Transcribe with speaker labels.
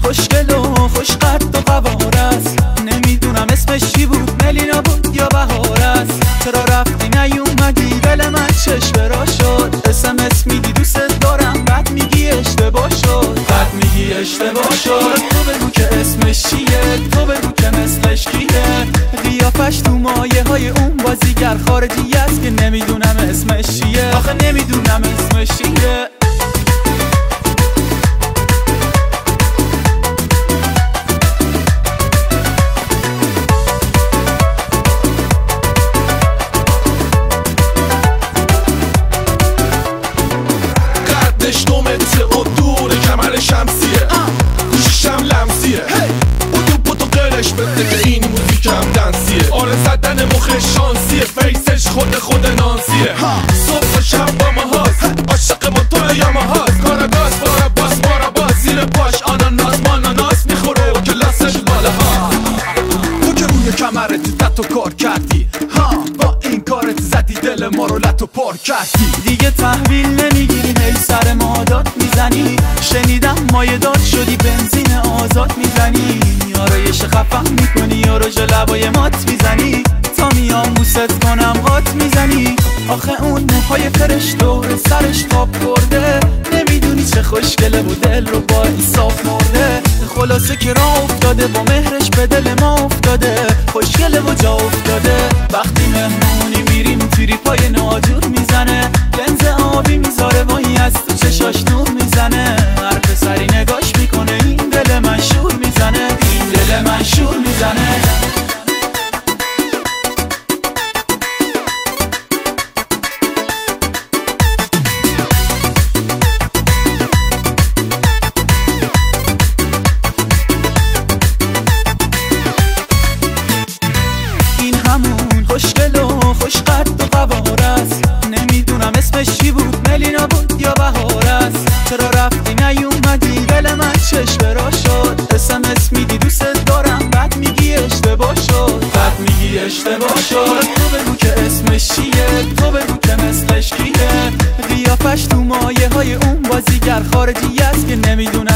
Speaker 1: خوشگل و خوشقد و قوار است، نمیدونم اسمش چی بود، ملینا بود یا بهار است. چرا رفتی نیومدی دل من چشم شد، SMS میگی دوست دارم بعد میگی اشتباه شد، بعد میگی اشتباه شد. تو بگو که اسمش چیه، تو بگو که مثلش کیه، قیافش تو مایه های اون بازیگر خارجی است که نمیدونم اسمش چیه، آخه نمیدونم اسمش چیه.
Speaker 2: شمسیه گوشیشم لمسیه بودو بودو قرش بده که این موزیکم دنسیه، آره زدن مخش شانسیه، فیسش خود نانسیه. صبح و شب با ما هاست، عاشق موتور یاما هاست، کاراگاز بارا باز زیر پاش آناناس ماناناس میخوره و کلاسش بالا ها. تو که روی کمرت تتو کار کردی، با این کارت زدی دل ما رو لتو پر کردی.
Speaker 1: دیگه تحویل نمیگیری هی سر ما داد میزنی، شنیدم مایه دار شدی بنزین آزاد میزنی، آرایش خفم میکنی آرایش لبای مات میزنی، تا میام بوست کنم قات میزنی. آخه اون موهای فرش دور سرش تاب کرده، نمیدونی چه خوشگله و دل رو با صاف مرده. خلاصه که راه افتاده با مهرش به دل ما افتاده، خوشگله و جا افتاده. وقتی مهمونی میریم تیری پای ناجور میزنه، لنز آبی میذاره وایی از تو چشاش نور میزنه، هر پسری نگاش میکنه این دل من شور میزنه، این دل من شور میزنه. خوشگل و خوشقد و قوار است، نمیدونم اسمش چی بود، ملینا بود یا بهار است. چرا رفتی نیومدی دل من چشم شد، SMS میگی دوست دارم بعد میگی اشتباه شد، بعد میگی اشتباه شد. تو بگو که اسمش چیه، تو بگو که مثلش کیه، قیافش تو مایه های اون بازیگر خارجی است که نمیدونم